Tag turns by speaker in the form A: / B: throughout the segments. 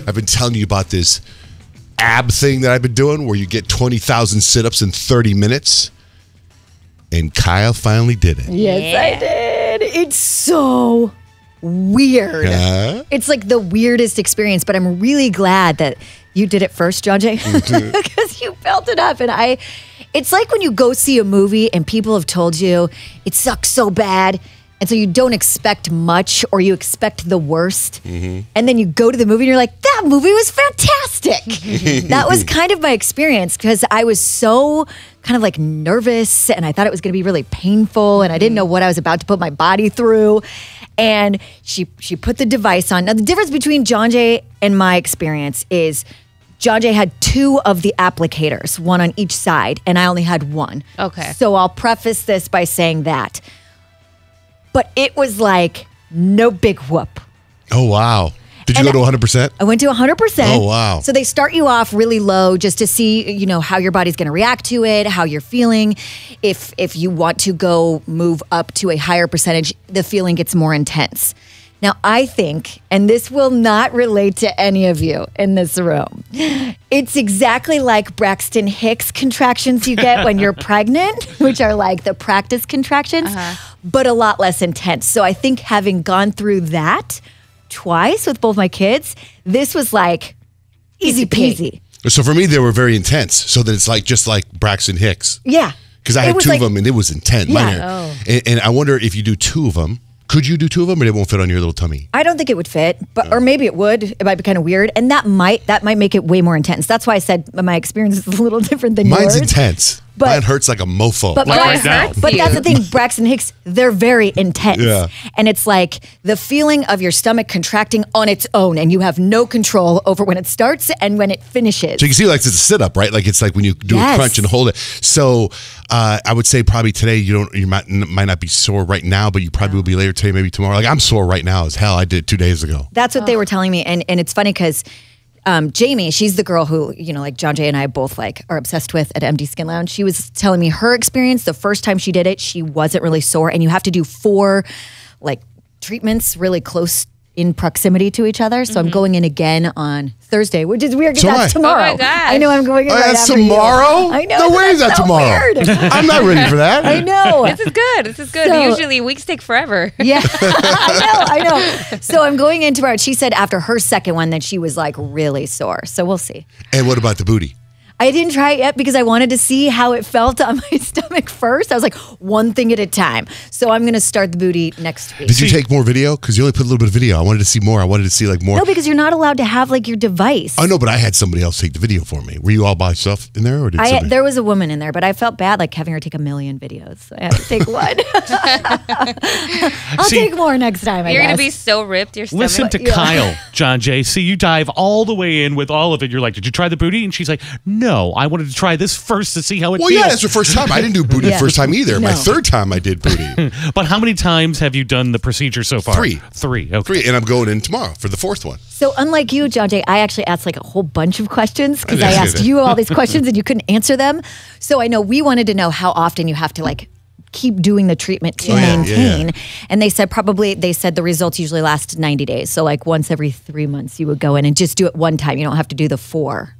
A: I've been telling you about this ab thing that I've been doing where you get 20,000 sit-ups in 30 minutes. And Kyle finally did it.
B: Yes, I did. It's so weird. It's like the weirdest experience, but I'm really glad that you did it first, Johnjay, because you felt it up. And it's like when you go see a movie and people have told you it sucks so bad. And so you don't expect much or you expect the worst. And then you go to the movie and you're like, that movie was fantastic. That was kind of my experience because I was so kind of like nervous and I thought it was going to be really painful and I didn't know what I was about to put my body through. And she put the device on. Now, the difference between Johnjay and my experience is Johnjay had 2 of the applicators, 1 on each side, and I only had 1.
C: Okay.
B: So I'll preface this by saying that. But it was like no big whoop.
A: Oh, wow. Did you go to 100%?
B: I went to 100%.
A: Oh, wow.
B: So they start you off really low just to see, how your body's going to react to it, how you're feeling. If you want to move up to a higher percentage, the feeling gets more intense. Now, I think, and this will not relate to any of you in this room, it's exactly like Braxton Hicks contractions you get when you're pregnant, which are like the practice contractions, but a lot less intense. So I think having gone through that twice with both my kids, this was like easy peasy.
A: So for me, they were very intense. So that it's like just like Braxton Hicks.
B: Yeah.
A: Because I had 2 of them and it was intense.
B: Yeah.
A: And I wonder if you do 2 of them, could you do 2 of them or they won't fit on your little tummy?
B: I don't think it would fit, or maybe it would. It might be kind of weird. And that might make it way more intense. That's why I said my experience is a little different than yours.
A: Mine's intense. Mine hurts like a mofo.
B: But
C: right now.
B: But that's the thing, Braxton Hicks, they're very intense.
A: Yeah.
B: And it's like the feeling of your stomach contracting on its own and you have no control over when it starts and when it finishes.
A: So you can see like it's a sit-up, right? Like it's like when you do a crunch and hold it. So I would say probably today you might not be sore right now, but you probably will be later today, maybe tomorrow. Like I'm sore right now as hell. I did 2 days ago.
B: That's what they were telling me. And it's funny because Jamie, she's the girl who, like Johnjay and I both are obsessed with at MD Skin Lounge. She was telling me her experience. The first time she did it, she wasn't really sore. And you have to do 4 treatments really close in proximity to each other. So I'm going in again on Thursday, which is weird because that's tomorrow.
C: Oh my gosh.
B: I know I'm going in right
A: that's
B: after
A: tomorrow?
B: you. I know.
A: No way is that
B: so
A: tomorrow.
B: Weird.
A: I'm not ready for that.
B: I know.
C: This is good. This is good.
B: So-
C: Usually weeks take forever.
B: Yeah, I know. So I'm going in tomorrow. She said after her second one that she was really sore. So we'll see.
A: And what about the booty?
B: I didn't try it yet because I wanted to see how it felt on my stomach first. I was like, one thing at a time. So I'm going to start the booty next week.
A: Did you take more video? Because you only put a little bit of video. I wanted to see more. I wanted to see more.
B: No, because you're not allowed to have your device.
A: I know, but I had somebody else take the video for me. Were you all by yourself in there? Or did somebody?
B: There was a woman in there, but I felt bad having her take a million videos. So I had to take one. I'll take more next time, I
C: You're going
B: guess.
C: to be so ripped, your stomach.
D: Listen to Kyle, Johnjay. See, you dive all the way in with all of it. You're like, did you try the booty? And she's like, no, I wanted to try this first to see how it feels.
A: Well, yeah, that's the first time. I didn't do booty the first time either.
B: No.
A: My 3rd time I did booty.
D: But how many times have you done the procedure so far?
A: 3.
D: 3, okay.
A: 3, and I'm going in tomorrow for the 4th one.
B: So unlike you, Johnjay, I actually asked a whole bunch of questions because I asked you all these questions and you couldn't answer them. So I know we wanted to know how often you have to keep doing the treatment to maintain. And they said the results usually last 90 days. So once every 3 months you would go in and just do it one time. You don't have to do the 4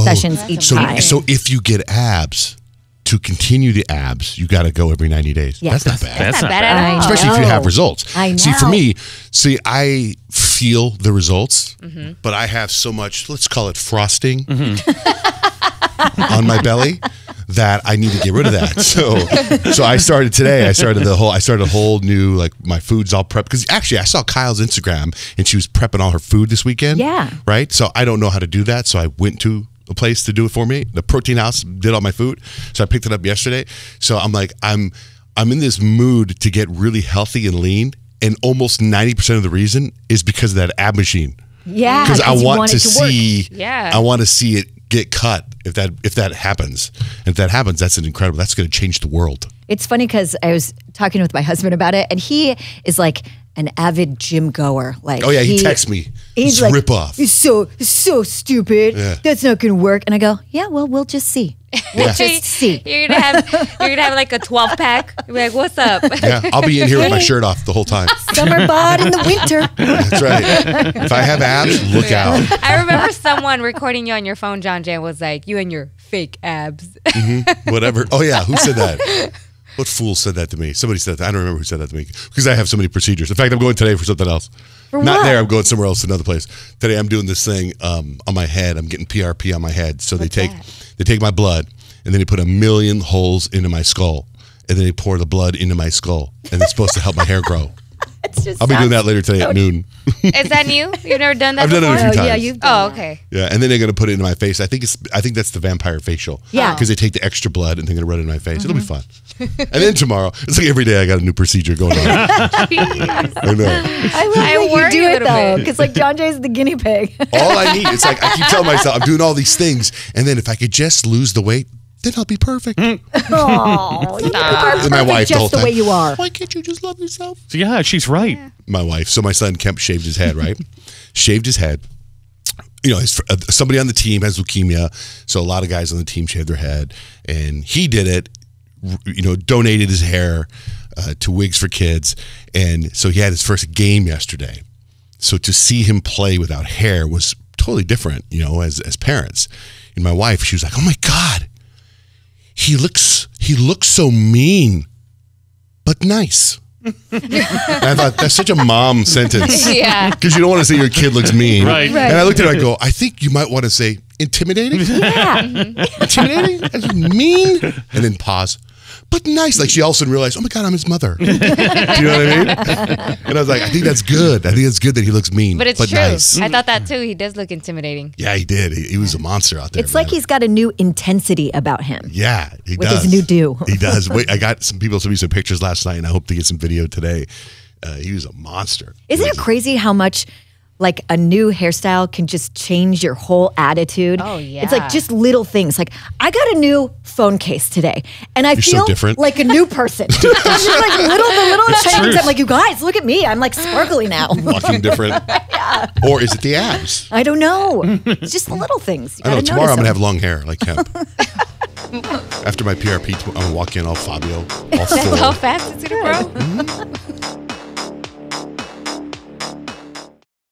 B: sessions each time.
A: So if you get abs, to continue the abs, you got to go every 90 days.
B: Yes.
A: That's not bad.
C: That's not bad at all.
A: Especially if you have results.
B: I know.
A: See, for me, I feel the results, but I have so much, let's call it frosting on my belly that I need to get rid of that. So I started today. I started a whole new, my food's all prepped. Because actually, I saw Kyle's Instagram and she was prepping all her food this weekend.
B: Yeah.
A: Right? So I don't know how to do that. So I went to a place to do it for me. The Protein House did all my food. So I picked it up yesterday. So I'm I'm in this mood to get really healthy and lean. And almost 90% of the reason is because of that ab machine.
B: Yeah.
A: Because I want to
B: work.
A: see,
C: Yeah.
A: I want to see it get cut if that happens. And if that happens, that's that's going to change the world.
B: It's funny because I was talking with my husband about it and he is an avid gym goer. Like,
A: Oh yeah, he texts me.
B: He's
A: It's
B: like,
A: rip off.
B: It's so stupid.
A: Yeah.
B: That's not going to work. And I go, yeah, well, we'll just see. We'll
A: Yeah.
B: just see.
C: You're gonna have like a 12 pack. You're like, what's up?
A: Yeah, I'll be in here with my shirt off the whole time.
B: Summer bod in the winter.
A: That's right. If I have abs, look out.
C: I remember someone recording you on your phone, Johnjay, and was like, you and your fake abs.
A: Whatever. Oh yeah, who said that? What fool said that to me? Somebody said that. I don't remember who said that to me because I have so many procedures. In fact, I'm going today for something else.
B: For
A: Not
B: what?
A: there. I'm going somewhere else, another place. Today, I'm doing this thing on my head. I'm getting PRP on my head. So they take my blood and then they put 1 million holes into my skull, and then they pour the blood into my skull, and it's supposed to help my hair grow. I'll be doing that later today at noon.
C: Is that new? You've never done that
A: I've done it
C: before?
A: a few times.
B: Yeah, you've done
C: Oh, okay.
A: Yeah, and then they're gonna put it into my face. I think that's the vampire facial.
B: Yeah.
A: because they take the extra blood and they're gonna run it in my face. It'll be fun. And then tomorrow, it's like every day I got a new procedure going on. I know.
B: I love
C: I
B: that you
C: worry
B: do
C: a
B: it
C: little
B: though,
C: bit.
B: because like John Jay's the guinea pig.
A: All I need, it's like I keep telling myself I'm doing all these things, and then if I could just lose the weight, then I'll be perfect.
B: Oh, you are
A: And my
B: perfect
A: wife the whole
B: just the
A: time,
B: way you are.
A: Why can't you just love yourself?
D: So yeah, she's right.
A: My wife. So my son Kemp shaved his head, right? Shaved his head. You know, somebody on the team has leukemia, so a lot of guys on the team shave their head, and he did it. You know, donated his hair to Wigs for Kids, and so he had his first game yesterday. So to see him play without hair was totally different. You know, as parents. And my wife, she was like, "Oh my God, he looks so mean, but nice." And I thought that's such a mom sentence.
C: Yeah.
A: Because you don't want to say your kid looks mean.
D: Right.
B: Right.
A: And I looked at her, I go, I think you might want to say intimidating.
B: Yeah.
A: Intimidating? As in mean? And then pause. But nice. Like she all of a sudden realized, oh my God, I'm his mother. Do you know what I mean? And I was like, I think that's good. I think it's good that he looks mean.
C: But it's true.
A: Nice.
C: I thought that too. He does look intimidating.
A: Yeah, he did. He was a monster out there.
B: It's like
A: man.
B: he's got a new intensity about him.
A: Yeah, he
B: with
A: does.
B: his new do.
A: He does. Wait, I got some people sent me some pictures last night, and I hope to get some video today. He was a monster.
B: Isn't it crazy how much like a new hairstyle can just change your whole attitude?
C: Oh, yeah.
B: It's like just little things. Like I got a new phone case today and I
A: You're so
B: feel
A: different.
B: like a new person. It's just like the little
D: It's
B: tiny things.
D: truth.
B: I'm like, you guys, look at me. I'm like sparkly now.
A: Walking different. Or is it the abs?
B: I don't know. It's just the little things. You
A: I know.
B: gotta
A: Tomorrow I'm
B: notice
A: gonna have
B: them.
A: long hair like Kemp. After my PRP, I'm gonna walk in all Fabio, all
C: That's
A: full.
C: how fast it's gonna grow.